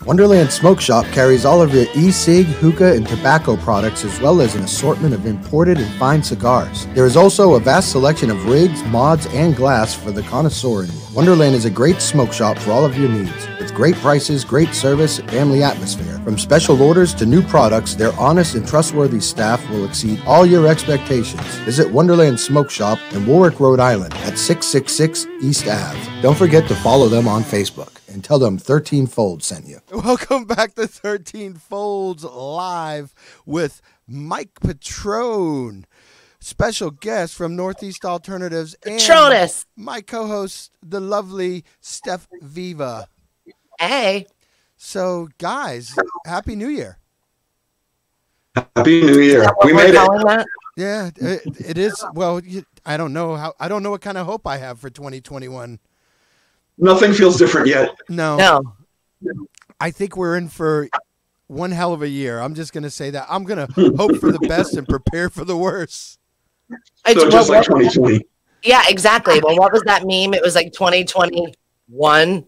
Wonderland Smoke Shop carries all of your e-cig, hookah, and tobacco products, as well as an assortment of imported and fine cigars. There is also a vast selection of rigs, mods, and glass for the connoisseur in you. Wonderland is a great smoke shop for all of your needs. With great prices, great service, and family atmosphere. From special orders to new products, their honest and trustworthy staff will exceed all your expectations. Visit Wonderland Smoke Shop in Warwick, Rhode Island at 666 East Ave. Don't forget to follow them on Facebook and tell them 13 Folds sent you. Welcome back to 13 Folds Live with Mike Petrone, special guest from Northeast Alternatives, and Patronus, my co-host, the lovely Steph Viva. Hey. So, guys, Happy New Year. Happy New Year. We made it. Yeah, it is. Well, I don't know what kind of hope I have for 2021. Nothing feels different yet. No. I think we're in for one hell of a year. I'm just going to say that. I'm going to hope for the best and prepare for the worst. So just like 2020. Yeah, exactly. Well, what was that meme? It was like 2021.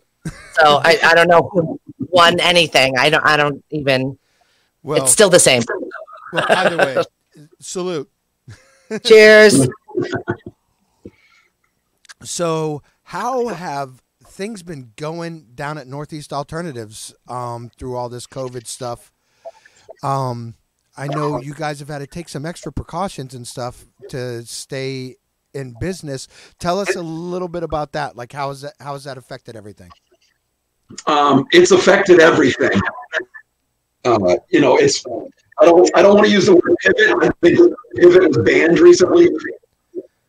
So I don't know who won anything. I don't even. Well, it's still the same. Well, either way, salute. Cheers. So, how have things been going down at Northeast Alternatives through all this COVID stuff? I know you guys have had to take some extra precautions and stuff to stay in business. Tell us a little bit about that. Like, how has that affected everything? It's affected everything. It's. I don't want to use the word pivot. I think pivot was banned recently,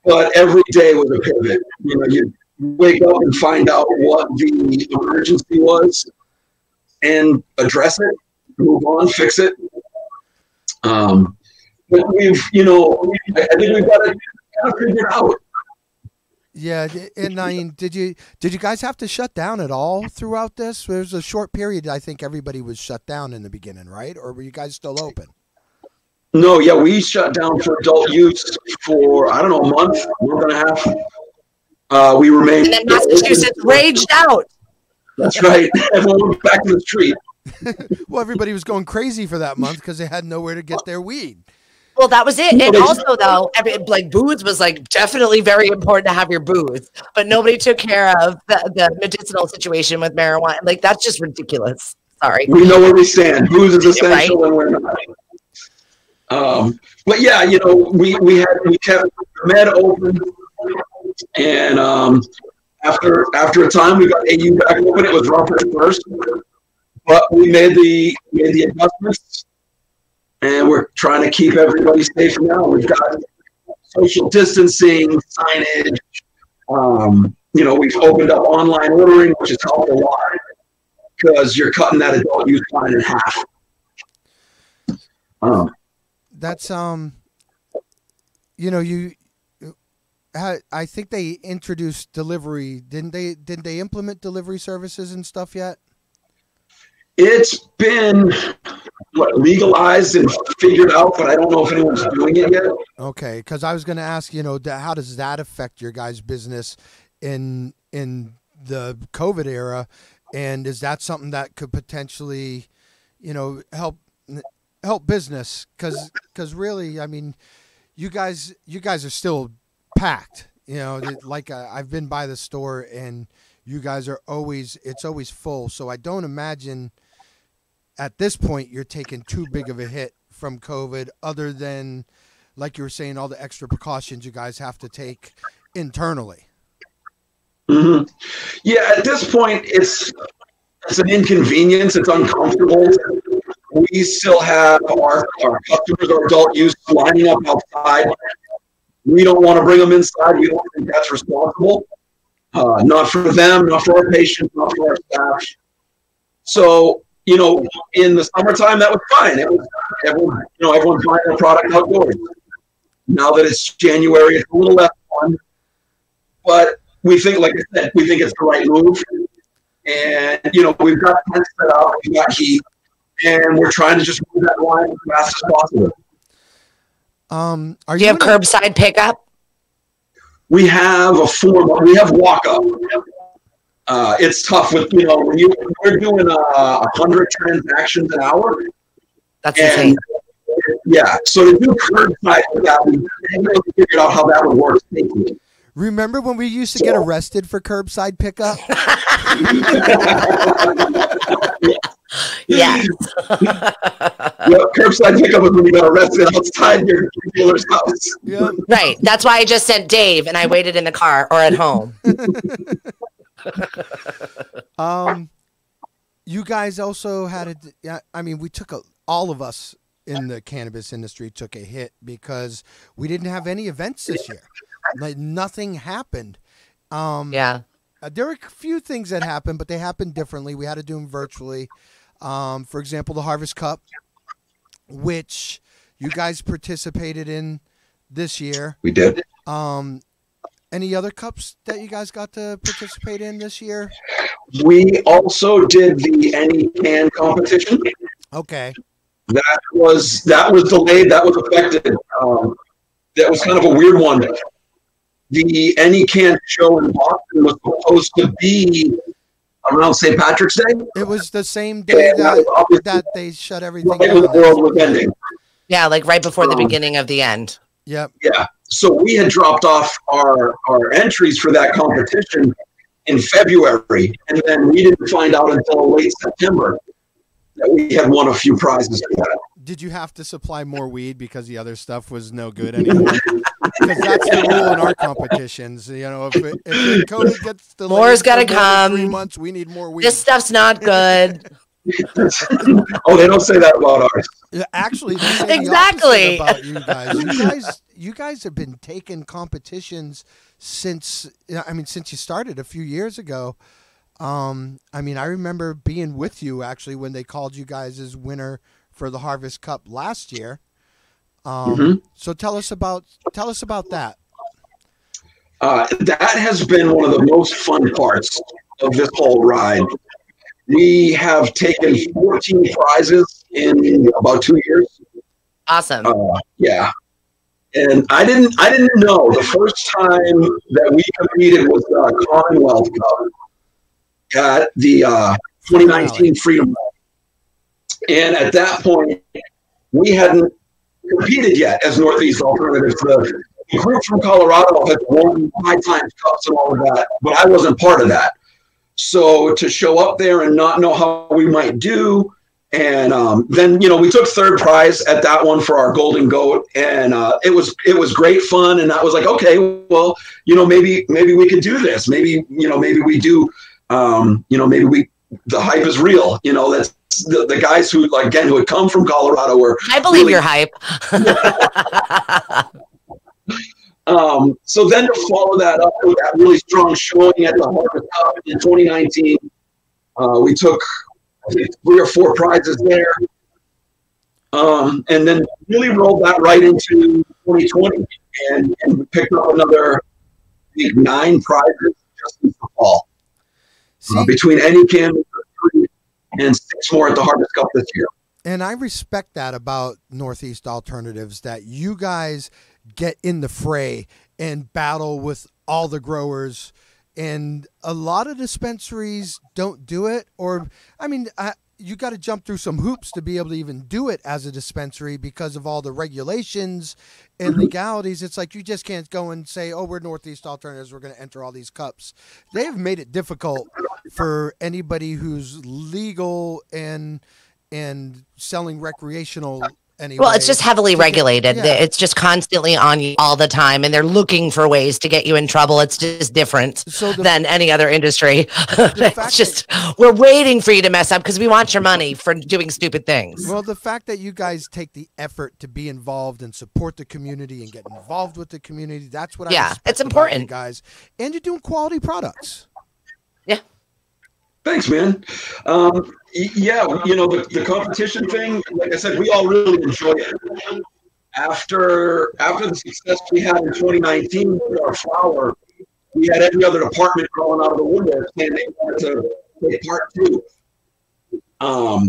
but every day was a pivot. You wake up and find out what the emergency was and address it, move on, fix it. But I think we've got to kind of figure it out. Yeah, and I mean, did you guys have to shut down at all throughout this? There was a short period, I think everybody was shut down in the beginning, right? Or were you guys still open? No, yeah, we shut down for adult use for, a month and a half. We remained. And then Massachusetts raged out. That's right. Everyone went back to the street. Well, everybody was going crazy for that month because they had nowhere to get their weed. Well, that was it. And also, though, booze was definitely very important to have your booze, but nobody took care of the medicinal situation with marijuana. That's just ridiculous. Sorry. We know where we stand. Booze is essential, right? And we're not. But yeah, we kept med open, and after a time we got AU back open. It was rough at first, but we made the adjustments. And we're trying to keep everybody safe now. We've got social distancing, signage. We've opened up online ordering, which has helped a lot because you're cutting that adult use line in half. That's I think they introduced delivery. Didn't they implement delivery services and stuff yet? It's been legalized and figured out, but I don't know if anyone's doing it yet. Okay, because I was going to ask, how does that affect your guys' business in the COVID era, and is that something that could potentially, help business? Because really, I mean, you guys are still packed. I've been by the store and you guys are it's always full. So I don't imagine at this point you're taking too big of a hit from COVID, other than, like you were saying, all the extra precautions you guys have to take internally. Mm-hmm. Yeah, at this point it's an inconvenience. It's uncomfortable. We still have our customers, our adult use, lining up outside. We don't want to bring them inside. We don't think that's responsible. Not for them, not for our patients, not for our staff. So, in the summertime, that was fine. It was everyone's buying their product outdoors. Now that it's January, it's a little less fun. But we think, like I said, it's the right move. And, we've got tents set up, we've got heat, and we're trying to just move that line as fast as possible. Do you have curbside pickup? We have we have walk-up. it's tough with, when we're doing 100 transactions an hour. That's insane. Yeah, so to do curbside with that, we haven't really figured out how that would work. Remember when we used to get arrested for curbside pickup? Yes. Curbside pickup is when you got arrested outside your dealer's house. Yep. Right. That's why I just sent Dave and I waited in the car or at home. You guys also had we took all of us in the cannabis industry took a hit because we didn't have any events this year. Like nothing happened. Yeah. There were a few things that happened, but they happened differently. We had to do them virtually. For example, the Harvest Cup, which you guys participated in this year. We did. Any other cups that you guys got to participate in this year? We also did the Any Can competition. Okay. That was delayed. That was affected. That was kind of a weird one. The Any Can show in Boston was supposed to be around St. Patrick's Day. It was the same day that they shut everything down. The world was ending. Yeah, like right before the beginning of the end. Yep. Yeah. So we had dropped off our entries for that competition in February, and then we didn't find out until late September that we had won a few prizes for that. Did you have to supply more weed because the other stuff was no good anymore? Because that's the rule in our competitions. You know, if COVID gets delayed, more's got to come. 3 months, we need more weed. This stuff's not good. Oh, they don't say that about ours. Yeah, actually, they say exactly the opposite about you guys. You guys have been taking competitions since you started a few years ago. I remember being with you actually when they called you guys as winner for the Harvest Cup last year. So tell us about that. That has been one of the most fun parts of this whole ride. We have taken 14 prizes in about 2 years. Awesome. Yeah. And I didn't know the first time that we competed was the Commonwealth Cup at the 2019 Freedom Cup. And at that point, we hadn't competed yet as Northeast Alternatives. The group from Colorado had won 5 times cups and all of that, but I wasn't part of that. So to show up there and not know how we might do, and then we took 3rd prize at that one for our Golden Goat, and it was great fun. And I was like, okay, well, maybe we could do this. Maybe we do. Maybe the hype is real. That's the guys who who had come from Colorado were. I believe your hype. So then to follow that up with that really strong showing at the Harvest Cup in 2019, we took I think 3 or 4 prizes there, and then really rolled that right into 2020, and we picked up another, I think, 9 prizes just in the fall. Between Any Can and 6 more at the Harvest Cup this year. And I respect that about Northeast Alternatives, that you guys get in the fray and battle with all the growers. And a lot of dispensaries don't do it. You got to jump through some hoops to be able to even do it as a dispensary because of all the regulations and legalities. It's like you just can't go and say, oh, we're Northeast Alternatives, we're going to enter all these cups. They have made it difficult for anybody who's legal and selling recreational anyway. Well, it's just heavily regulated. Yeah. It's just constantly on you all the time, and they're looking for ways to get you in trouble. It's just different than any other industry. It's just we're waiting for you to mess up because we want your money for doing stupid things. Well, the fact that you guys take the effort to be involved and support the community and get involved with the community, that's what I respect it's important, you guys. And you're doing quality products. Yeah. Thanks, man. The competition thing, like I said, we all really enjoy it. After the success we had in 2019 with our flower, we had every other department crawling out of the woodwork saying they wanted to take part 2.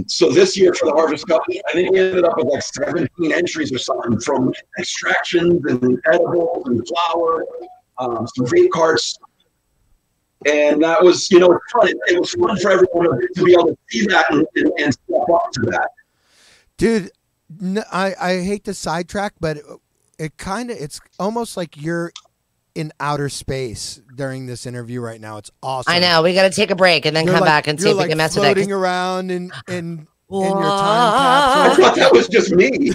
So this year for the Harvest Cup, I think we ended up with 17 entries or something, from extractions and edibles and flour, some vape carts. And that was, fun. It was fun for everyone to be able to see that and step up to that. Dude, I hate to sidetrack, but it's almost like you're in outer space during this interview right now. It's awesome. I know. We got to take a break and then come back and see if we can mess with it. Floating around in your time capsule. I thought that was just me.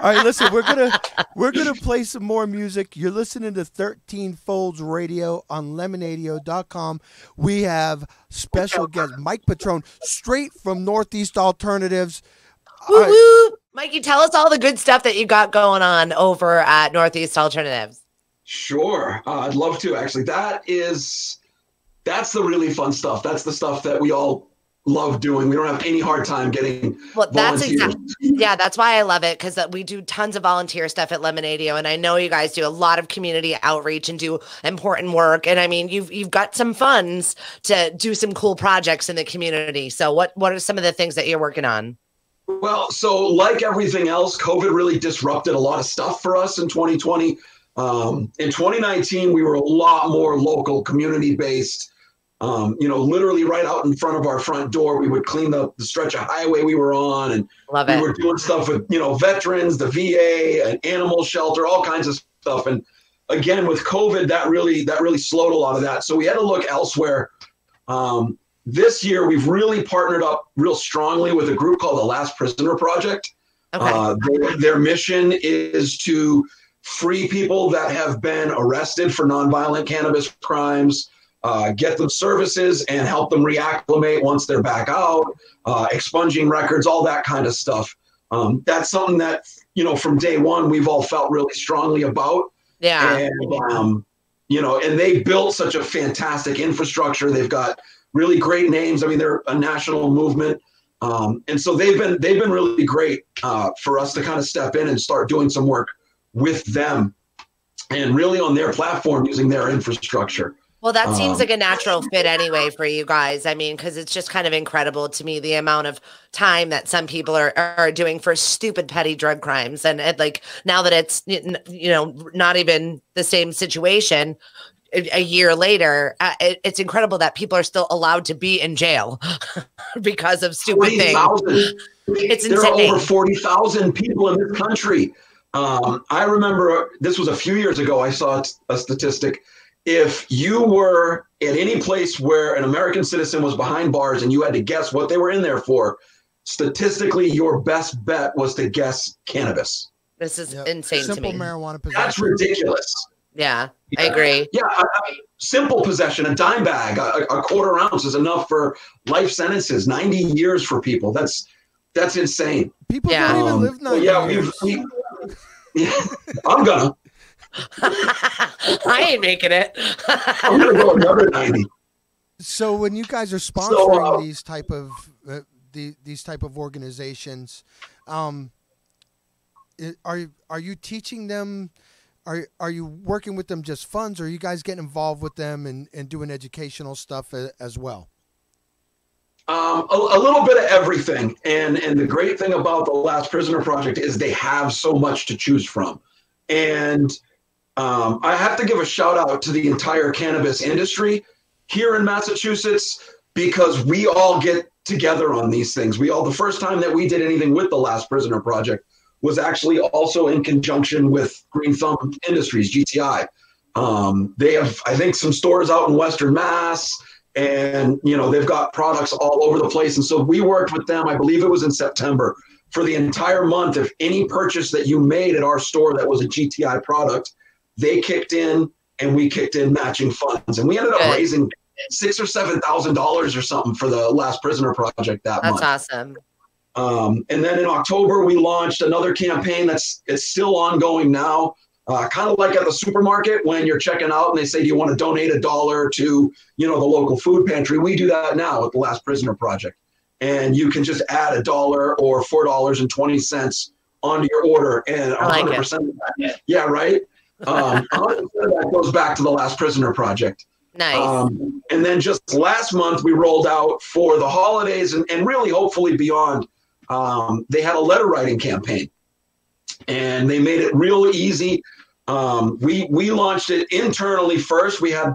All right, listen, we're gonna play some more music. You're listening to 13 Folds Radio on lemonadio.com. We have special guest Mike Petrone, straight from Northeast Alternatives. Woo woo. Mikey, tell us all the good stuff that you got going on over at Northeast Alternatives. Sure. I'd love to, actually. That's the really fun stuff. That's the stuff that we all love doing. We don't have any hard time getting volunteers. That's why I love it, because we do tons of volunteer stuff at Lemonadio, and I know you guys do a lot of community outreach and do important work. And I mean, you've got some funds to do some cool projects in the community. So what are some of the things that you're working on? Well, so like everything else, COVID really disrupted a lot of stuff for us in 2020. In 2019, we were a lot more local, community-based. Literally right out in front of our front door, we would clean the stretch of highway we were on, and we were doing stuff with, veterans, the VA, an animal shelter, all kinds of stuff. And again, with COVID, that really slowed a lot of that. So we had to look elsewhere. This year, we've really partnered up real strongly with a group called the Last Prisoner Project. Okay. Their mission is to free people that have been arrested for nonviolent cannabis crimes, get them services and help them reacclimate once they're back out, expunging records, all that kind of stuff. That's something that, from day one, we've all felt really strongly about. Yeah. And, and they built such a fantastic infrastructure. They've got really great names. I mean, they're a national movement. And so they've been really great for us to kind of step in and start doing some work with them and really on their platform using their infrastructure. Well, that seems like a natural fit anyway for you guys. I mean, because it's just kind of incredible to me, the amount of time that some people are doing for stupid petty drug crimes. And like, now that it's, not even the same situation a year later, it's incredible that people are still allowed to be in jail because of stupid things. It's insane. There are over 40,000 people in this country. I remember this was a few years ago. I saw a statistic. If you were at any place where an American citizen was behind bars and you had to guess what they were in there for, statistically, your best bet was to guess cannabis. This is insane to me. Simple marijuana possession. That's ridiculous. Yeah, I agree. Yeah, simple possession, a dime bag, a quarter ounce is enough for life sentences, 90 years for people. That's insane. People don't even live 90 years. I'm gonna. I ain't making it. I'm gonna go another 90. So when you guys are sponsoring these type of organizations, are you teaching them? Are you working with them just funds, or are you guys getting involved with them and doing educational stuff as well? A little bit of everything. And the great thing about the Last Prisoner Project is they have so much to choose from. And I have to give a shout out to the entire cannabis industry here in Massachusetts, because we all get together on these things. The first time that we did anything with the Last Prisoner Project was actually also in conjunction with Green Thumb Industries, GTI. They have, I think, some stores out in Western Mass, and they've got products all over the place. And so we worked with them, I believe it was in September, for the entire month. If any purchase that you made at our store that was a GTI product, they kicked in and we kicked in matching funds. And we ended up raising $6,000 or $7,000 or something for the Last Prisoner Project that month. That's awesome. And then in October, we launched another campaign it's still ongoing now. Kind of like at the supermarket when you're checking out and they say, do you want to donate $1 to, the local food pantry? We do that now with the Last Prisoner Project. And you can just add $1 or $4.20 onto your order, and 100% of that. Yeah, right? 100% of that goes back to the Last Prisoner Project. Nice. And then just last month, we rolled out for the holidays and really hopefully beyond, they had a letter writing campaign. And they made it real easy. We launched it internally first. We had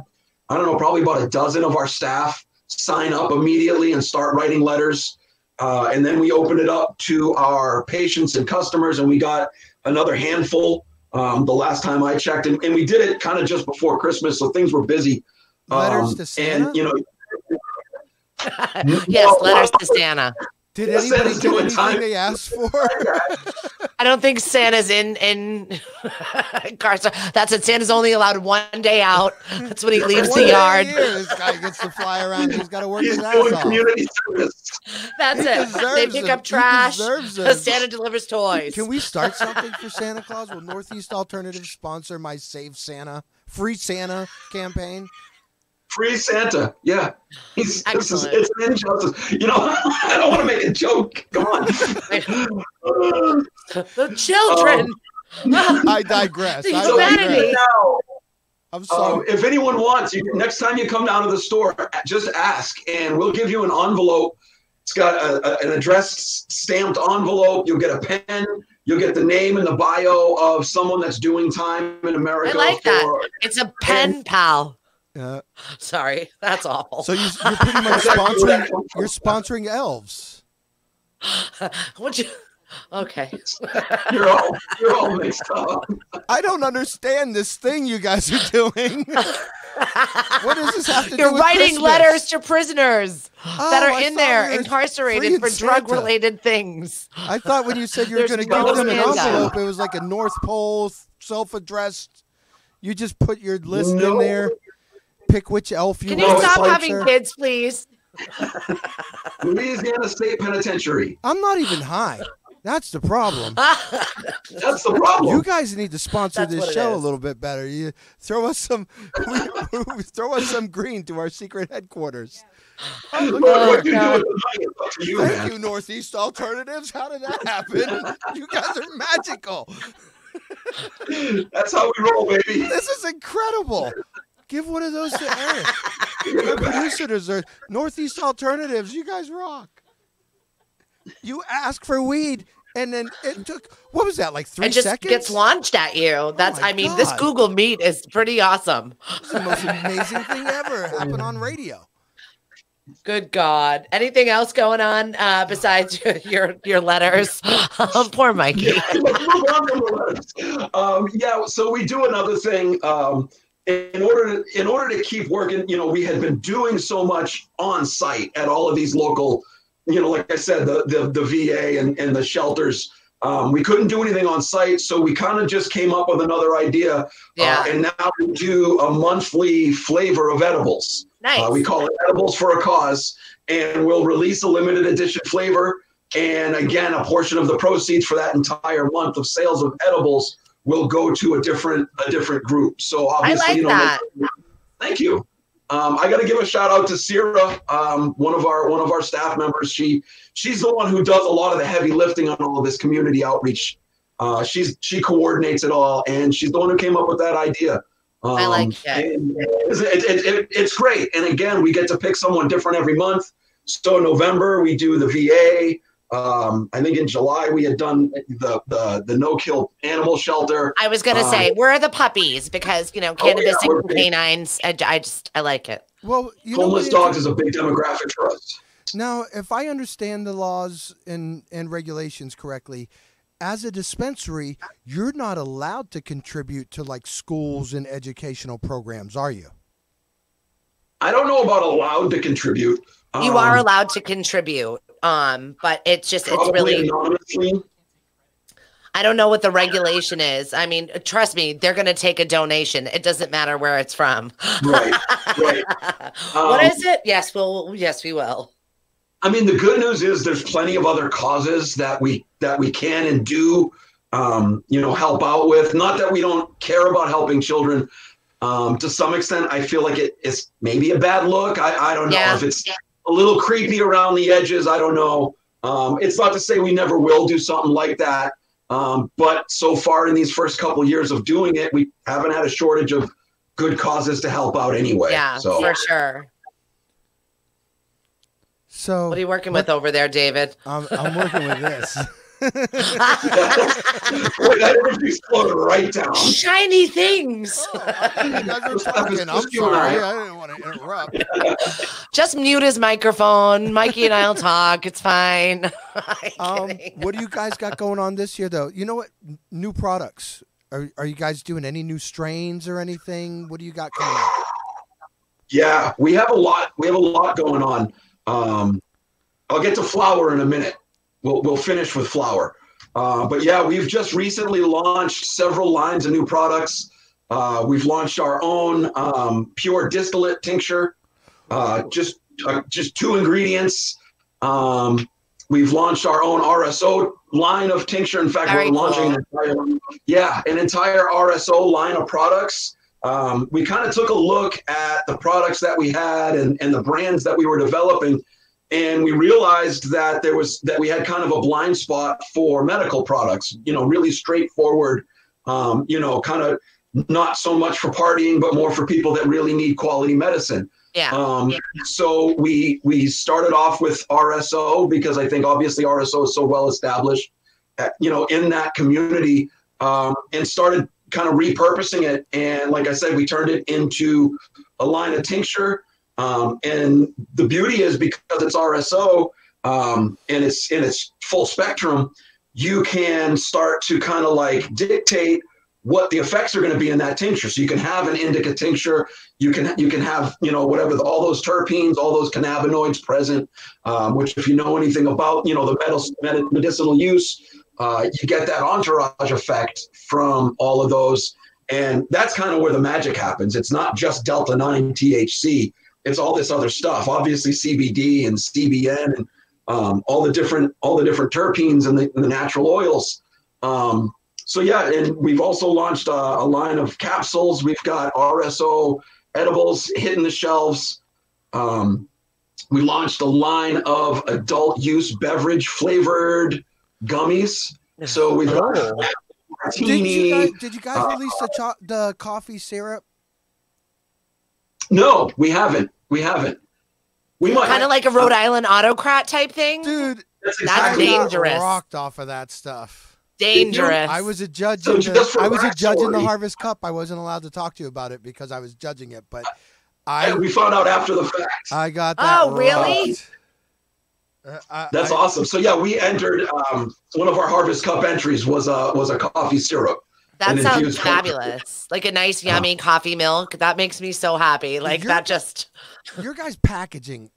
I don't know, probably about a dozen of our staff sign up immediately and start writing letters. And then we opened it up to our patients and customers, and we got another handful the last time I checked. And we did it kind of just before Christmas, so things were busy. Letters to Santa? And, you know, yes, letters to Santa. Did anybody do anything they asked for? I don't think Santa's in Carson. That's it. Santa's only allowed one day out. That's when he leaves the yard. This guy gets to fly around. He's got to work his ass doing off. community service. That's it. They pick up trash. Santa delivers toys. Can we start something for Santa Claus? Will Northeast Alternative sponsor my Save Santa, Free Santa campaign? Free Santa, yeah. It's an injustice. You know, I don't want to make a joke. Come on. The children. I digress. I'm sorry. If anyone wants, next time you come down to the store, just ask, and we'll give you an envelope. It's got an addressed stamped envelope. You'll get a pen. You'll get the name and the bio of someone that's doing time in America. I like that. It's a pen pal. Sorry, that's awful. So you're pretty much sponsoring elves. Would you? Okay. You're all mixed up. I don't understand this thing you guys are doing. What does this have to do with You're writing Christmas? letters to prisoners that are in there incarcerated for Santa. drug-related things. I thought when you said you were going to give them an envelope, it was like a North Pole self-addressed. You just put your list in there. Pick which elf you want. Can you stop having kids, please? Louisiana State Penitentiary. I'm not even high. That's the problem. That's the problem. You guys need to sponsor this show a little bit better. You throw us some green to our secret headquarters. Thank you, Northeast Alternatives. How did that happen? You guys are magical. That's how we roll, baby. This is incredible. Give one of those to Eric. Our producers are Northeast Alternatives. You guys rock. You ask for weed, and then it took, what was that, like 3 seconds? It just gets launched at you. That's, God. This Google Meet is pretty awesome. It's the most amazing thing ever happened on radio. Good God. Anything else going on besides your letters? Poor Mikey. So we do another thing. In order to keep working, you know, we had been doing so much on site at all of these local, you know, like I said, the VA and the shelters. We couldn't do anything on site, so we kind of just came up with another idea. And now we do a monthly flavor of edibles. Nice. We call it Edibles for a Cause, and we'll release a limited edition flavor. And again, a portion of the proceeds for that entire month of sales of edibles will go to a different group. So obviously, I like that. Thank you. I got to give a shout out to Sierra, one of our staff members. She's the one who does a lot of the heavy lifting on all of this community outreach. She coordinates it all, and she's the one who came up with that idea. I like it. It's great. And again, we get to pick someone different every month. So in November we do the VA. I think in July we had done the no-kill animal shelter. I was going to say, where are the puppies? Because, you know, cannabis and canines, I like it. Well, homeless dogs is a big demographic for us. Now, if I understand the laws and regulations correctly, as a dispensary, you're not allowed to contribute to like schools and educational programs, are you? I don't know about allowed to contribute. You are allowed to contribute. But it's really anonymously. I don't know what the regulation is. I mean, trust me, they're going to take a donation. It doesn't matter where it's from. Right. What is it? Yes, we will. I mean, the good news is there's plenty of other causes that we can and do, help out with. Not that we don't care about helping children. To some extent, I feel like it is maybe a bad look. I don't know if it's a little creepy around the edges. I don't know. It's not to say we never will do something like that. But so far in these first couple of years of doing it, we haven't had a shortage of good causes to help out anyway. Yeah, for sure. So what are you working with over there, David? I'm working with this. Boy, that energy slowed right down. Shiny things. You guys are talking. I'm sorry. I didn't want to interrupt. Just mute his microphone. Mikey and I'll talk. It's fine. What do you guys got going on this year, though? You know what? New products. Are you guys doing any new strains or anything? What do you got coming up? Yeah, we have a lot. We have a lot going on. I'll get to flower in a minute. We'll finish with flower. But yeah, we've just recently launched several lines of new products. We've launched our own pure distillate tincture, just 2 ingredients. We've launched our own RSO line of tincture. In fact, we're launching an entire RSO line of products. We kind of took a look at the products that we had and the brands that we were developing, and we realized that we had kind of a blind spot for medical products. Really straightforward. Kind of not so much for partying, but more for people that really need quality medicine. Yeah. So we started off with RSO because I think obviously RSO is so well established, in that community, and started kind of repurposing it. And like I said, we turned it into a line of tincture. And the beauty is because it's RSO, and it's in its full spectrum, you can start to kind of like dictate what the effects are going to be in that tincture. So you can have an indica tincture, you can have, whatever, all those terpenes, all those cannabinoids present, which if you know anything about, the medicinal use, you get that entourage effect from all of those. And that's kind of where the magic happens. It's not just Delta-9 THC. It's all this other stuff, obviously CBD and CBN and all the different terpenes and the natural oils. So yeah, and we've also launched a line of capsules. We've got RSO edibles hitting the shelves. We launched a line of adult use beverage flavored gummies. So we've got martini. Did you guys release the coffee syrup? No, we haven't. We might kind of like a Rhode Island autocrat type thing, dude. That's dangerous. Rocked off of that stuff. Dangerous. I was a judge. In the Harvest Cup. I wasn't allowed to talk to you about it because I was judging it. But we found out after the fact. I got that. Oh, really? That's awesome. So yeah, we entered. One of our Harvest Cup entries was a coffee syrup. That sounds fabulous. Like a nice, yummy coffee milk. That makes me so happy. Like your guys' packaging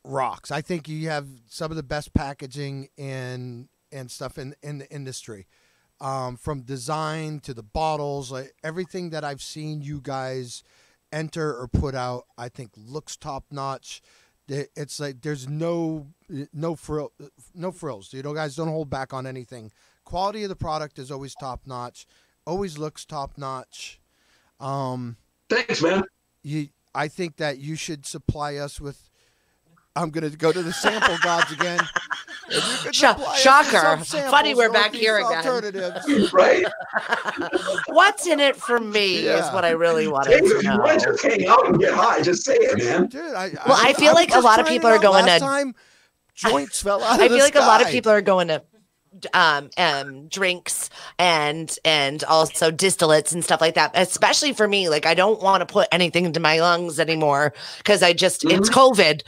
rocks. I think you have some of the best packaging and stuff in the industry, from design to the bottles. Like everything that I've seen you guys enter or put out, I think looks top notch. It's like there's no frills. Guys don't hold back on anything. Quality of the product is always top notch. Always looks top notch. Thanks, man. I think that you should supply us with. I'm going to go to the sample gods again. Shocker. Funny we're back here again. Right. What's in it for me is what I really want to know. If you want to just hang out and get high, just say it, man. Dude, I feel like a lot of people are going to... Joints fell out I feel like a lot of people are going to drinks and also distillates and stuff like that, especially for me. Like I don't want to put anything into my lungs anymore because it's COVID.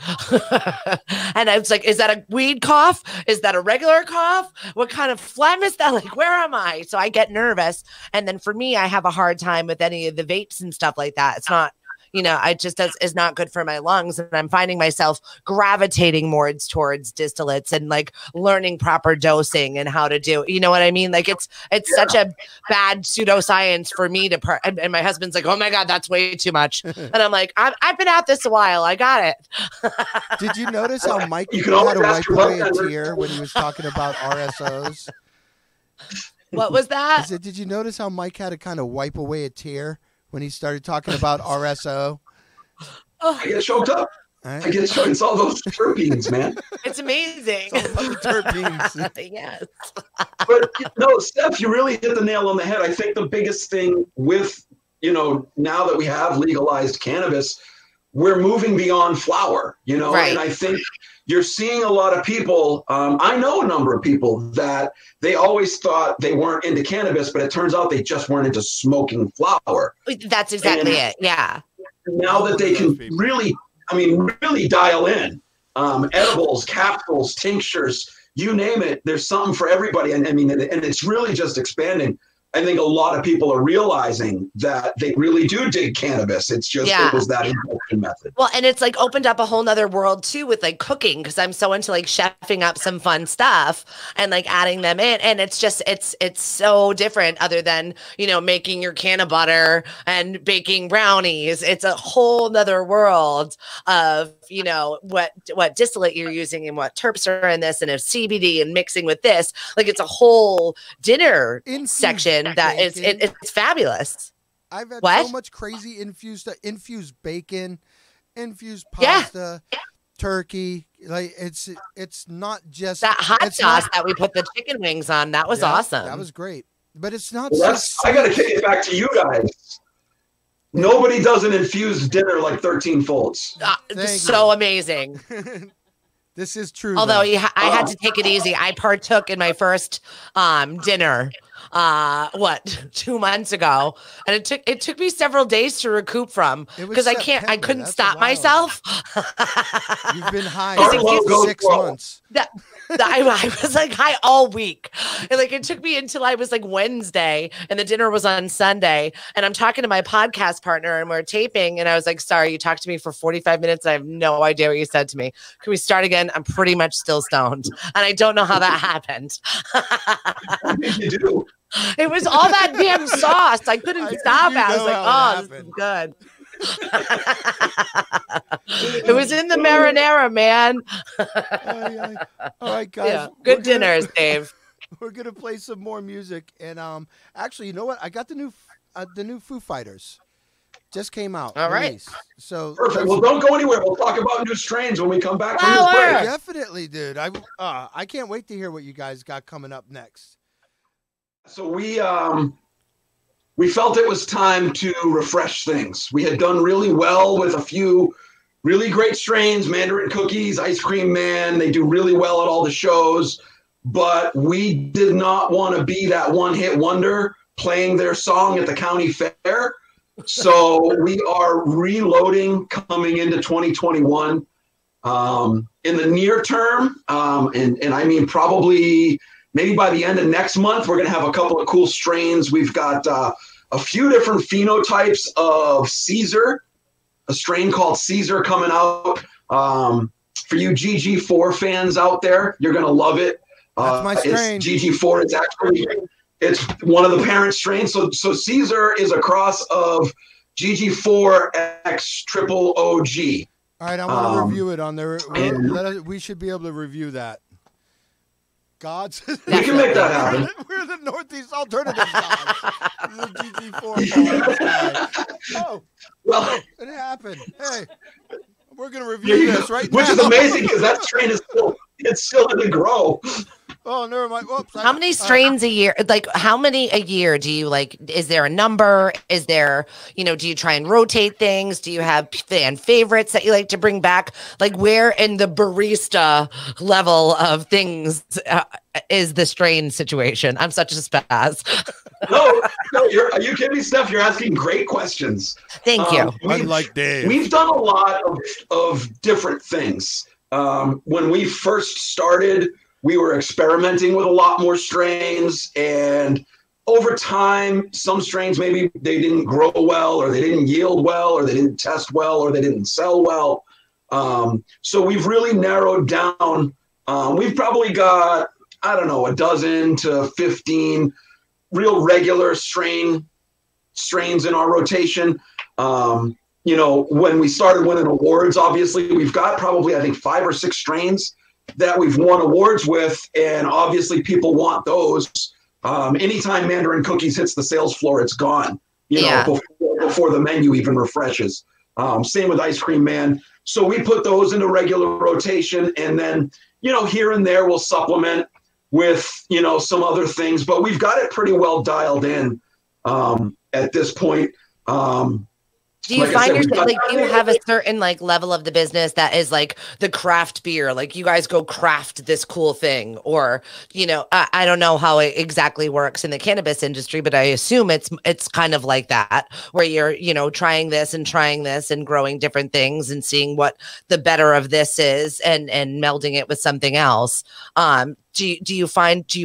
And I was like, is that a weed cough? Is that a regular cough? What kind of phlegm is that? Like, where am I? So I get nervous. And then for me, I have a hard time with any of the vapes and stuff like that. It's not, it's not good for my lungs. And I'm finding myself gravitating more towards distillates and like learning proper dosing and how to do, you know what I mean? Like it's such a bad pseudoscience for me to, and my husband's like, oh my God, that's way too much. And I'm like, I've been at this a while. I got it. Did you notice how Mike had to wipe away a tear when he was talking about RSOs? What was that? I said, did you notice how Mike had to kind of wipe away a tear when he started talking about RSO? I get choked up. Right. I get choked. It's all those terpenes, man. It's amazing. Terpenes. Yes. But no, Steph, you really hit the nail on the head. I think the biggest thing with, now that we have legalized cannabis, we're moving beyond flower, you know, Right. and I think you're seeing a lot of people. I know a number of people that they always thought they weren't into cannabis, but it turns out they just weren't into smoking flower. That's exactly it. Yeah. Now that they can really dial in edibles, capsules, tinctures, you name it, there's something for everybody. And I mean, and it's really just expanding. I think a lot of people are realizing that they really do dig cannabis. It's just, it was that injection method. Well, and it's like opened up a whole nother world too with like cooking, because I'm so into like chefing up some fun stuff and like adding them in. And it's just, it's so different other than, you know, making your can of butter and baking brownies. It's a whole nother world of, you know, what distillate you're using and what terps are in this and if CBD and mixing with this. Like it's a whole dinner section that it's fabulous. I've had so much crazy infused bacon, infused pasta, turkey. Like it's not just that hot sauce that we put the chicken wings on. That was awesome. That was great. But it's not. Well, I got to kick it back to you guys. Nobody does an infused dinner like 13 Folds. So amazing. This is true. Although I had to take it easy. I partook in my first dinner 2 months ago, and it took me several days to recoup from, because I couldn't stop myself. You've been high for 6 months. I was like high all week, and like it took me until I was like Wednesday, and the dinner was on Sunday, and I'm talking to my podcast partner, and we're taping, and I was like, "Sorry, you talked to me for 45 minutes. I have no idea what you said to me. Can we start again? I'm pretty much still stoned, and I don't know how that happened." What did you do? It was all that damn sauce. I couldn't stop it. I was like, "Oh, this is good." It was in the marinara, man. All right, guys. Yeah. Good dinners, Dave. We're gonna play some more music, and actually, you know what? I got the new Foo Fighters. Just came out. All right. So perfect. Well, don't go anywhere. We'll talk about new strains when we come back from this break. Definitely, dude. I can't wait to hear what you guys got coming up next. So we felt it was time to refresh things. We had done really well with a few really great strains, Mandarin Cookies, Ice Cream Man. They do really well at all the shows, but we did not want to be that one-hit wonder playing their song at the county fair. So we are reloading coming into 2021. In the near term, and I mean probably maybe by the end of next month, we're going to have a couple of cool strains. We've got a few different phenotypes of Caesar, a strain called Caesar coming out. For you GG4 fans out there, you're going to love it. That's my strain. It's GG4. It's one of the parent strains. So Caesar is a cross of GG4 X triple OG. All right, I want to review it on there. We should be able to review that. Gods. We can make that happen. We're the Northeast Alternative Gods. The GG4 Gods. Oh, well, it happened. Hey, we're gonna review this right now. Which is amazing because that strain is still in the grow. Oh, never mind. Oops, how many strains a year? Like, how many a year do you like? Is there a number? Is there, do you try and rotate things? Do you have fan favorites that you like to bring back? Like, where in the barista level of things is the strain situation? I'm such a spaz. No, are you kidding me, Steph? You're asking great questions. Thank you. Unlike Dave. We've done a lot of different things. When we first started, we were experimenting with a lot more strains, and over time, some strains, maybe they didn't grow well, or they didn't yield well, or they didn't test well, or they didn't sell well. So we've really narrowed down. We've probably got, I don't know, 12 to 15 real regular strains in our rotation. When we started winning awards, obviously, we've got probably, I think, 5 or 6 strains that we've won awards with, and obviously people want those. Anytime Mandarin Cookies hits the sales floor, it's gone, before the menu even refreshes. Same with Ice Cream Man. So we put those into regular rotation, and then, here and there we'll supplement with, some other things, but we've got it pretty well dialed in at this point. Do you find yourself like, do you have a certain like level of the business that is like the craft beer? Like you guys go craft this cool thing, or, you know, I don't know how it exactly works in the cannabis industry, but I assume it's kind of like that, where you're, you know, trying this and growing different things and seeing what the better of this is and melding it with something else. Do you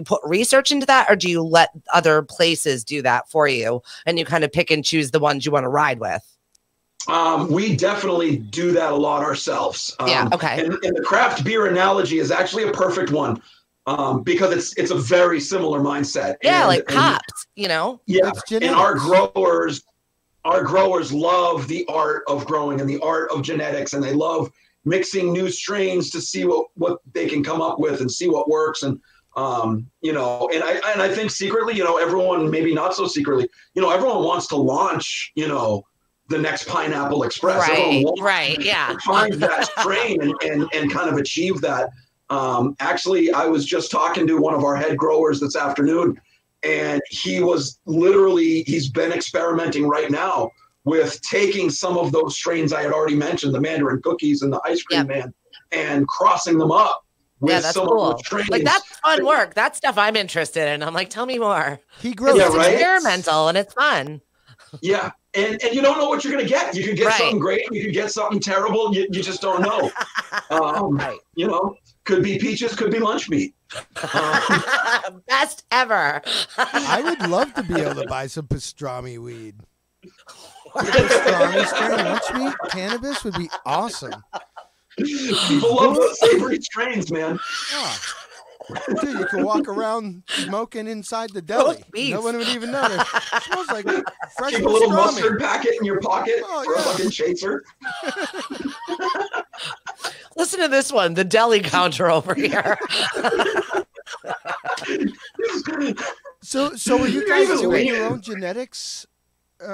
put research into that, or do you let other places do that for you and you kind of pick and choose the ones you want to ride with? We definitely do that a lot ourselves. Yeah. Okay. And the craft beer analogy is actually a perfect one, because it's a very similar mindset. Yeah, like hops, you know. Yeah, and our growers love the art of growing and the art of genetics, and they love mixing new strains to see what they can come up with and see what works. And you know, and I think secretly, you know, everyone, maybe not so secretly, you know, everyone wants to launch, you know, the next Pineapple Express. Right, yeah. Find that strain and kind of achieve that. Actually, I was just talking to one of our head growers this afternoon, and he's been experimenting right now with taking some of those strains I had already mentioned, the Mandarin Cookies and the Ice Cream Man, and crossing them up with some of the strains. Like, that's fun work. That's stuff I'm interested in. I'm like, tell me more. He grows. It's experimental and it's fun. Yeah. And you don't know what you're going to get. You could get something great. You could get something terrible. You just don't know. You know, could be peaches, could be lunch meat. Best ever. I would love to be able to buy some pastrami weed. Pastrami strain lunch meat cannabis would be awesome. People love those savory strains, man. Oh. Dude, you can walk around smoking inside the deli. No one would even know. It smells like fresh Keep a little mustard packet in your pocket for a fucking chaser. Listen to this one, the deli counter over here. So are you guys doing your own genetics?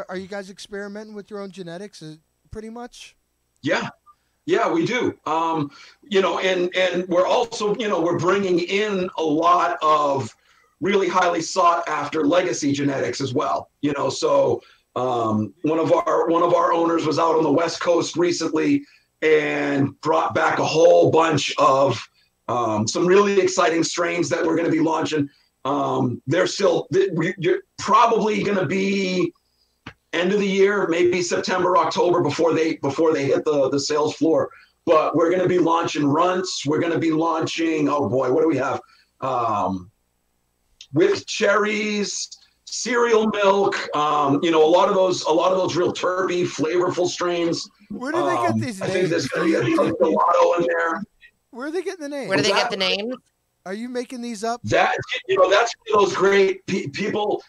Are you guys experimenting with your own genetics pretty much? Yeah, we do. You know, and we're also, you know, we're bringing in a lot of really highly sought after legacy genetics as well. You know, so one of our owners was out on the West Coast recently and brought back a whole bunch of some really exciting strains that we're going to be launching. You're probably going to be end of the year, maybe September, October, before they hit the sales floor. But we're going to be launching runts. We're going to be launching, oh boy, what do we have? With cherries, cereal milk, you know, a lot of those real terpy, flavorful strains. Where do they get these names? I think there's going to be a gelato in there. Where are they getting the names? Where do they get the names? Are you making these up? That, you know, that's one of those great people.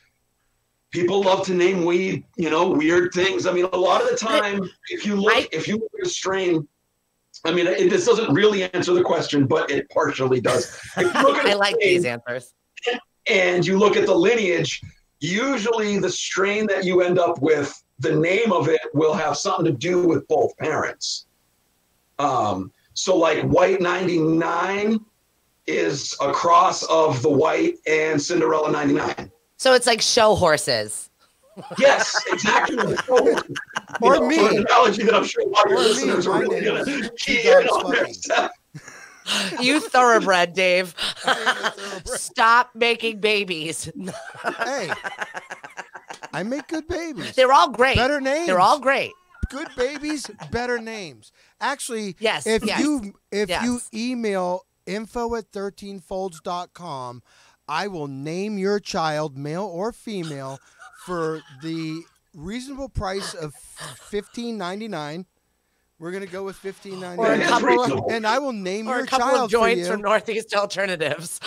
People love to name weed, you know, weird things. I mean, a lot of the time, if you look at a strain, I mean, this doesn't really answer the question, but it partially does. If you look at I like these answers. And you look at the lineage, usually the strain that you end up with, the name of it will have something to do with both parents. So like White 99 is a cross of the White and Cinderella 99. So it's like show horses. Yes, exactly. Or me. An analogy that I'm sure a lot of your listeners are really going to key in on there. You thoroughbred, Dave. Stop making babies. Hey, I make good babies. They're all great. Better names. They're all great. Good babies, better names. Actually, yes, if you email info@13folds.com, I will name your child, male or female, for the reasonable price of $15.99. We're gonna go with $15.99, and I will name your child for you. Or a couple of joints from Northeast Alternatives,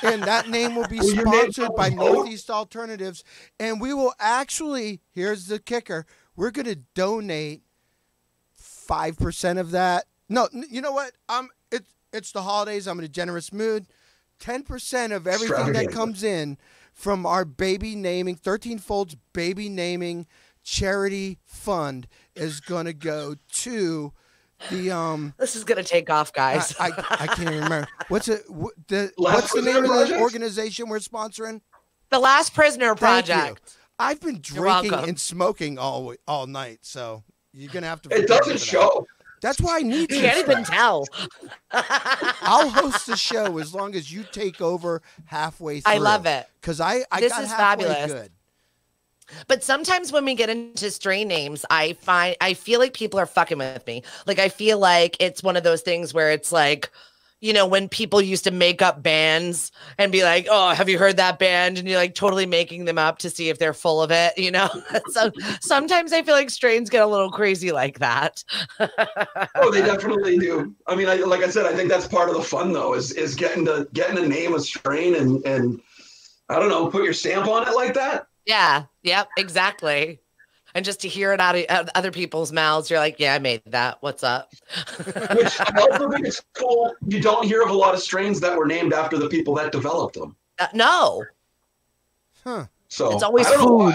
and that name will be sponsored by Northeast Alternatives. And we will actually, here's the kicker: we're gonna donate 5% of that. No, you know what? It's the holidays. I'm in a generous mood. 10% of everything that comes in from our baby naming, 13 Folds baby naming charity fund is going to go to the This is going to take off, guys. I can't even remember. What's the name of the organization we're sponsoring? The Last Prisoner Project. I've been drinking and smoking all night, so you're gonna have to. It doesn't show. That's why I need you. You can't even tell. I'll host the show as long as you take over halfway through. I love it. Because I this got is halfway fabulous. good. But sometimes when we get into strain names, I feel like people are fucking with me. Like, I feel like it's one of those things where it's like, you know, when people used to make up bands and be like, oh, have you heard that band? And you're like totally making them up to see if they're full of it, you know? So sometimes I feel like strains get a little crazy like that. Oh, they definitely do. I mean, like I said, I think that's part of the fun though, is getting to name a strain and I don't know, put your stamp on it like that. Yeah. Yep. Exactly. And just to hear it out of other people's mouths, you're like, yeah, I made that. What's up? Which I also think it's cool. You don't hear of a lot of strains that were named after the people that developed them. No. Huh. So it's always food.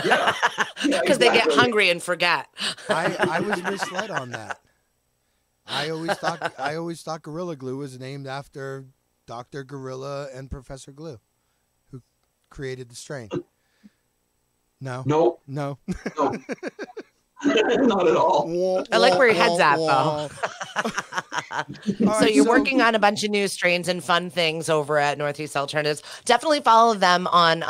Yeah. Because they get hungry and forget. I was misled on that. I always thought Gorilla Glue was named after Dr. Gorilla and Professor Glue, who created the strain. No. No. No. No. Not at all. I like where your head's at, though. So you're working on a bunch of new strains and fun things over at Northeast Alternatives. Definitely follow them on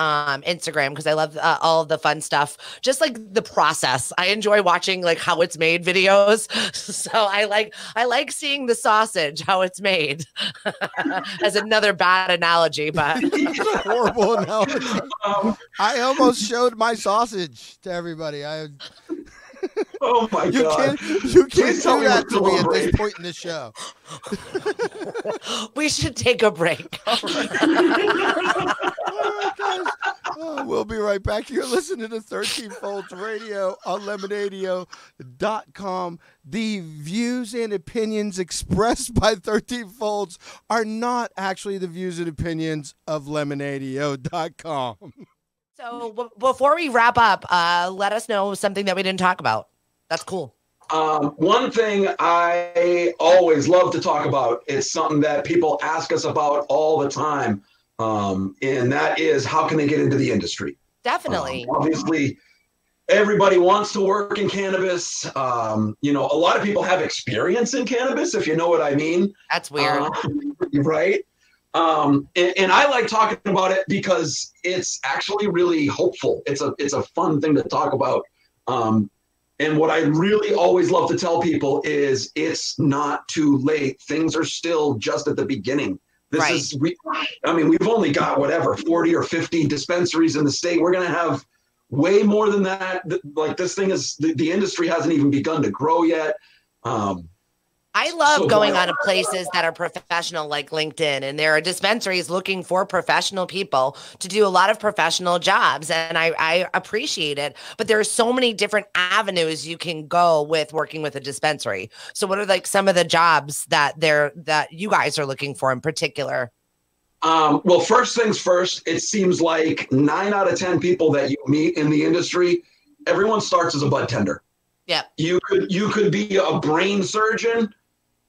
Instagram because I love all of the fun stuff. Just like the process. I enjoy watching like how it's made videos. So I like seeing the sausage, how it's made. As another bad analogy, but horrible analogy. I almost showed my sausage to everybody. Oh my God! You can't do that to me at this point in the show. We should take a break. We'll be right back. You're listening to 13 Folds Radio on lemonadio.com. The views and opinions expressed by 13 Folds are not actually the views and opinions of lemonadio.com. So before we wrap up, let us know something that we didn't talk about. That's cool. One thing I always love to talk about is something that people ask us about all the time, and that is how can they get into the industry? Definitely. Obviously, everybody wants to work in cannabis. You know, a lot of people have experience in cannabis, if you know what I mean. That's weird. Right? And I like talking about it because it's actually really hopeful. It's a fun thing to talk about. And what I really always love to tell people is it's not too late. Things are still just at the beginning. We've only got 40 or 50 dispensaries in the state. We're going to have way more than that. Like this thing is, the industry hasn't even begun to grow yet. I love going on to places that are professional like LinkedIn, and there are dispensaries looking for professional people to do a lot of professional jobs, and I appreciate it. But there are so many different avenues you can go with working with a dispensary. So what are like some of the jobs that you guys are looking for in particular? Well, first things first, it seems like 9 out of 10 people that you meet in the industry, everyone starts as a bud tender. Yeah. You could be a brain surgeon,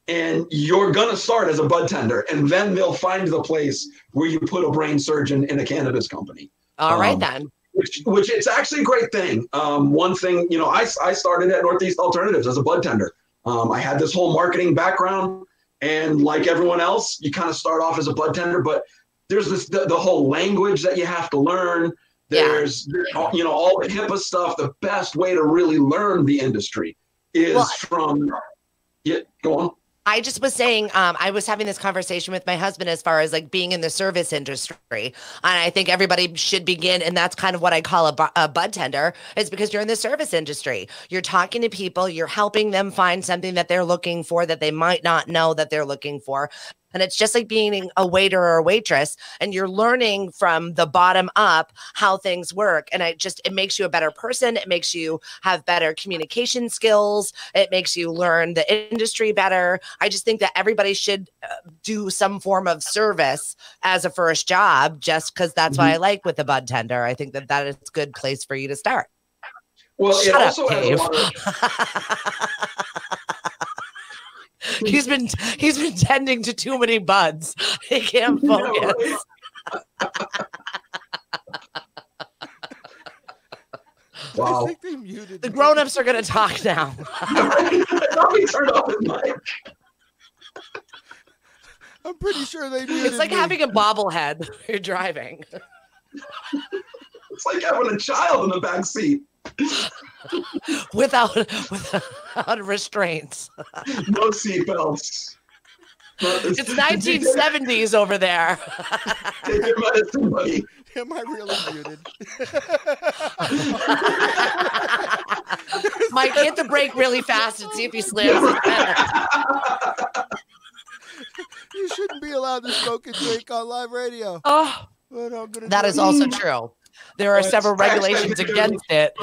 and you're going to start as a bud tender, and then they'll find the place where you put a brain surgeon in a cannabis company. All right, then. Which it's actually a great thing. One thing, you know, I started at Northeast Alternatives as a bud tender. I had this whole marketing background, and like everyone else, you kind of start off as a bud tender, but there's the whole language that you have to learn. There's, you know, all the HIPAA stuff. The best way to really learn the industry is go on. I just was saying, I was having this conversation with my husband as far as like being in the service industry. And I think everybody should begin. And that's kind of what I call a bud tender, is because you're in the service industry. You're talking to people, you're helping them find something that they're looking for that they might not know that they're looking for. And it's just like being a waiter or a waitress, and you're learning from the bottom up how things work. And it makes you a better person. It makes you have better communication skills. It makes you learn the industry better. I just think that everybody should do some form of service as a first job, just because that's what I like with the bud tender. I think that is a good place for you to start. Well, Shut it also up, has Dave. a lot of He's been tending to too many buds. He can't focus. Wow. I think they muted The me. grown-ups are going to talk now. Let me turn off his mic. I'm pretty sure they muted It's like me. having a bobblehead when you're driving. It's like having a child in the back seat. without restraints. No seatbelts. It's 1970s over there. Take your medicine, buddy. Am I really muted? Mike, hit the brake really fast and see if he slams his pen. You shouldn't be allowed to smoke and drink on live radio. Oh, But I'm gonna that do is it. also true. There are several regulations against it.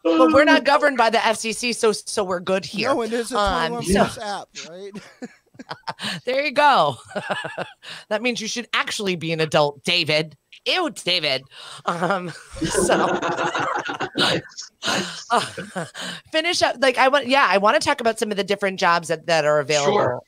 But we're not governed by the FCC, so we're good here. No, and there's a 21 plus app, right? There you go. That means you should actually be an adult, David. Ew, David. Finish up. Like I want to talk about some of the different jobs that are available. Sure.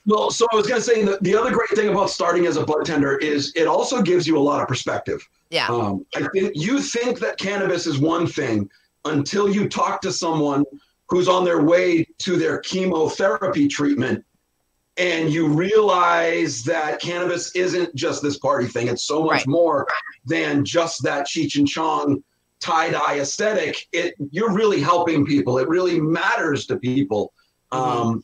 Well, so I was going to say the other great thing about starting as a bartender is it also gives you a lot of perspective. Yeah. I think you think that cannabis is one thing until you talk to someone who's on their way to their chemotherapy treatment, and you realize that cannabis isn't just this party thing. It's so much more than just that Cheech and Chong tie-dye aesthetic. You're really helping people. It really matters to people. And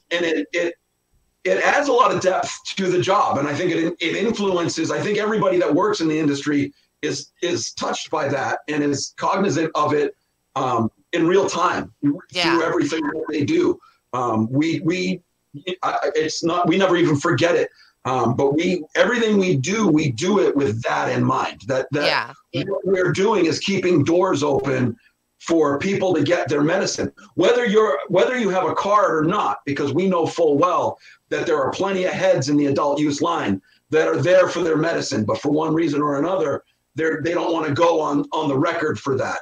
it adds a lot of depth to the job. And I think it influences, I think everybody that works in the industry is touched by that and is cognizant of it in real time through everything that they do. We never even forget it. But everything we do it with that in mind. That what we're doing is keeping doors open for people to get their medicine, whether you have a card or not, because we know full well that there are plenty of heads in the adult use line that are there for their medicine, but for one reason or another, they don't want to go on the record for that.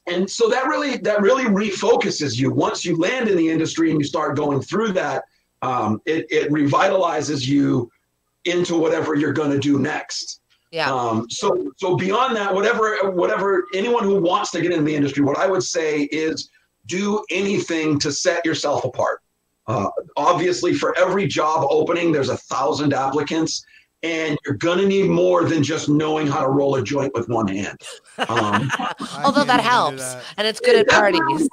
And so that really refocuses you. Once you land in the industry and you start going through that, it revitalizes you into whatever you're going to do next. So beyond that, whatever anyone who wants to get in the industry, what I would say is do anything to set yourself apart. Obviously, for every job opening, there's 1,000 applicants, and you're going to need more than just knowing how to roll a joint with one hand. Although that helps, and it's good at parties.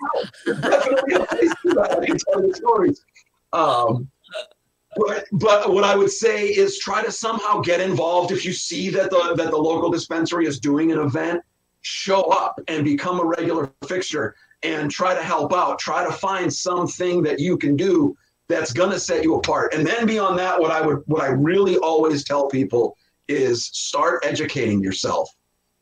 Definitely a place for that. I can tell you stories. But what I would say is try to somehow get involved. If you see that the local dispensary is doing an event, show up and become a regular fixture and try to help out. Try to find something that you can do that's going to set you apart. And then beyond that, what I really always tell people is start educating yourself.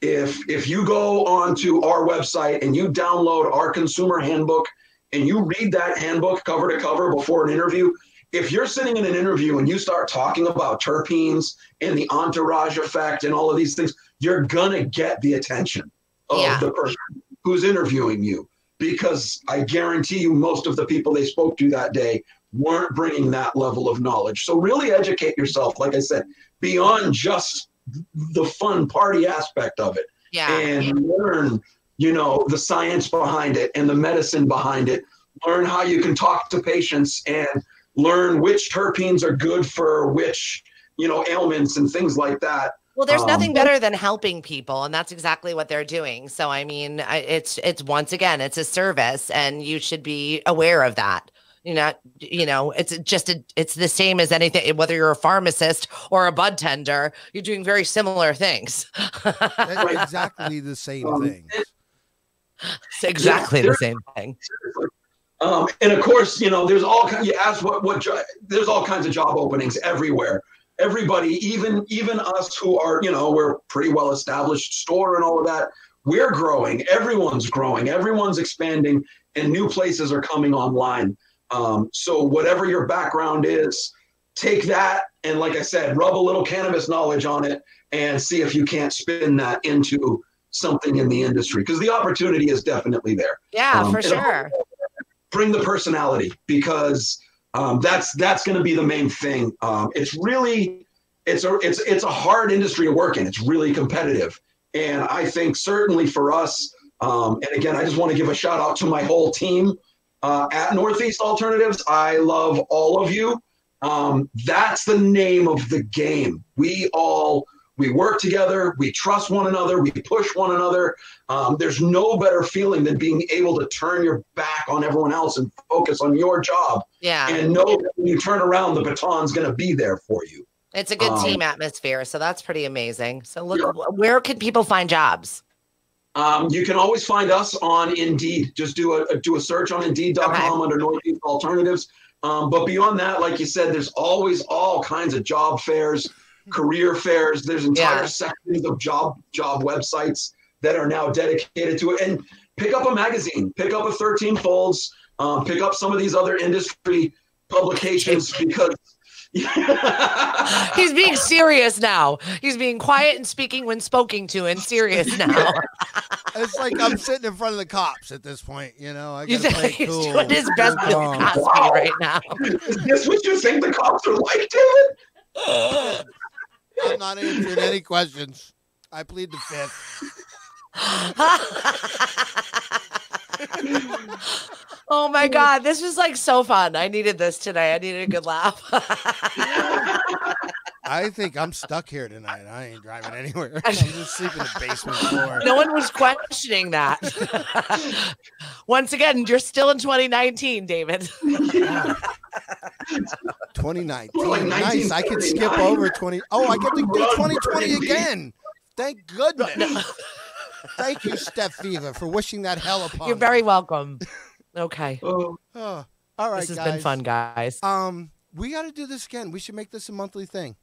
If you go onto our website and you download our consumer handbook and you read that handbook cover to cover before an interview, if you're sitting in an interview and you start talking about terpenes and the entourage effect and all of these things, you're going to get the attention of the person who's interviewing you, because I guarantee you most of the people they spoke to that day weren't bringing that level of knowledge. So really educate yourself, like I said, beyond just the fun party aspect of it. And learn, the science behind it and the medicine behind it. Learn how you can talk to patients and learn which terpenes are good for which, ailments and things like that. Well, there's nothing better than helping people, and that's exactly what they're doing. So, I mean, it's once again, it's a service, and you should be aware of that. It's the same as anything, whether you're a pharmacist or a bud tender, you're doing very similar things. Exactly the same thing. It's exactly the same thing. And of course, there's all kinds. You ask there's all kinds of job openings everywhere. Everybody, even us who are, we're pretty well established store and all of that. We're growing. Everyone's growing. Everyone's expanding, and new places are coming online. So whatever your background is, take that and, like I said, rub a little cannabis knowledge on it and see if you can't spin that into something in the industry, because the opportunity is definitely there. Yeah, for sure. Bring the personality, because that's going to be the main thing. It's really, it's a hard industry to work in. It's really competitive. And I think certainly for us, and again, I just want to give a shout out to my whole team at Northeast Alternatives. I love all of you. That's the name of the game. We work together. We trust one another. We push one another. There's no better feeling than being able to turn your back on everyone else and focus on your job. Yeah. And know that when you turn around, the baton's going to be there for you. It's a good team atmosphere. So that's pretty amazing. So look, where can people find jobs? You can always find us on Indeed. Just do a search on Indeed.com under Northeast Alternatives. But beyond that, like you said, there's always all kinds of job fairs, career fairs. There's entire sections of job websites that are now dedicated to it. And pick up a magazine, pick up a 13 Folds, pick up some of these other industry publications because he's being serious now. He's being quiet and speaking when spoken to and serious now. It's like I'm sitting in front of the cops at this point, you know. I gotta play He's cool. doing his best Bill Cosby right now. Is this what you think the cops are like, David? I'm not answering any questions. I plead the fifth. Oh my God, this was like so fun. I needed this today. I needed a good laugh. I think I'm stuck here tonight. I ain't driving anywhere. I'm just sleeping in the basement floor. No one was questioning that. Once again, you're still in 2019, David. 2019. Nice. I could skip over 20. Oh, I get to do 2020 again. Thank goodness. Thank you, Steph Viva, for wishing that hell upon You're very welcome. Okay. all right, this has been fun, guys. We got to do this again. We should make this a monthly thing.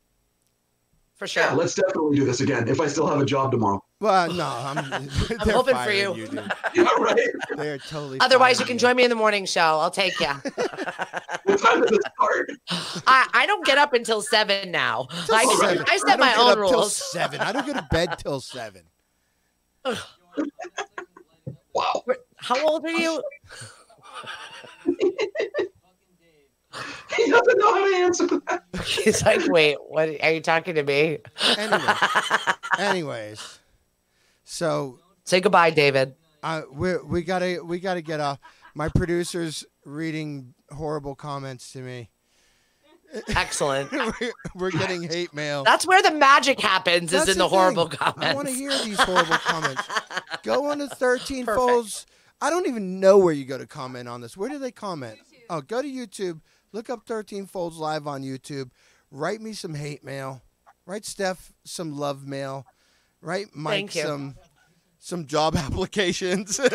For sure. Yeah, let's definitely do this again if I still have a job tomorrow. Well, no, I'm hoping for you. Yeah, right. They're totally. Otherwise, you can join me in the morning show. I'll take you. What time does it start? I don't get up until 7 now. I set my own rules. Till 7. I don't go to bed till 7. Wow. How old are you? He doesn't know how to answer that. He's like, wait, what? Are you talking to me? Anyways, so say goodbye, David. We gotta get off. My producer's reading horrible comments to me. Excellent. We're getting hate mail. That's where the magic happens. Is in the horrible comments. I want to hear these horrible comments. Go on to 13 Folds. I don't even know where you go to comment on this. Where do they comment? Oh, go to YouTube. Look up 13 Folds Live on YouTube. Write me some hate mail. Write Steph some love mail. Write Mike some job applications. And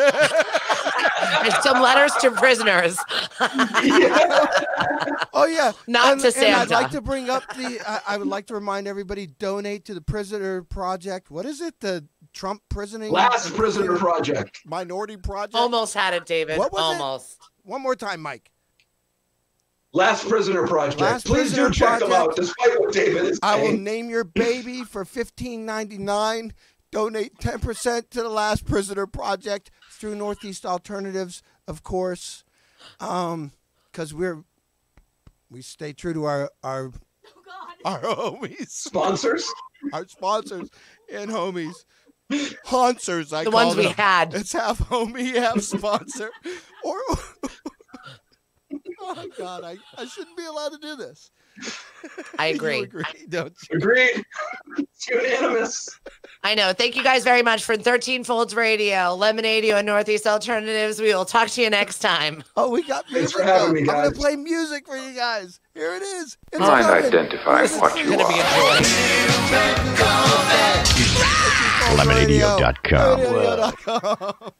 some letters to prisoners. Oh yeah, not to Santa. And I'd like to bring up I would like to remind everybody: donate to the Prisoner Project. What is it? The Trump prisoning. Last Prisoner Project. Minority Project. Almost had it, David. What was Almost. It? One more time, Mike. Last Prisoner Project. Please do check them out, despite what David is saying. I will name your baby for $15.99. Donate 10% to the Last Prisoner Project through Northeast Alternatives, of course, because we stay true to our homies, sponsors, our sponsors and homies, Hauncers. The ones we had. It's half homie, half sponsor, or. Oh God, I shouldn't be allowed to do this. I agree. You agree, don't you? Agreed. It's unanimous. I know. Thank you guys very much for 13 Folds Radio, Lemonade and Northeast Alternatives. We will talk to you next time. Oh, we got music. Thanks for having me, guys. I'm going to play music for you guys. Here it is. It's Mind identifying what you are. Lemonade.com.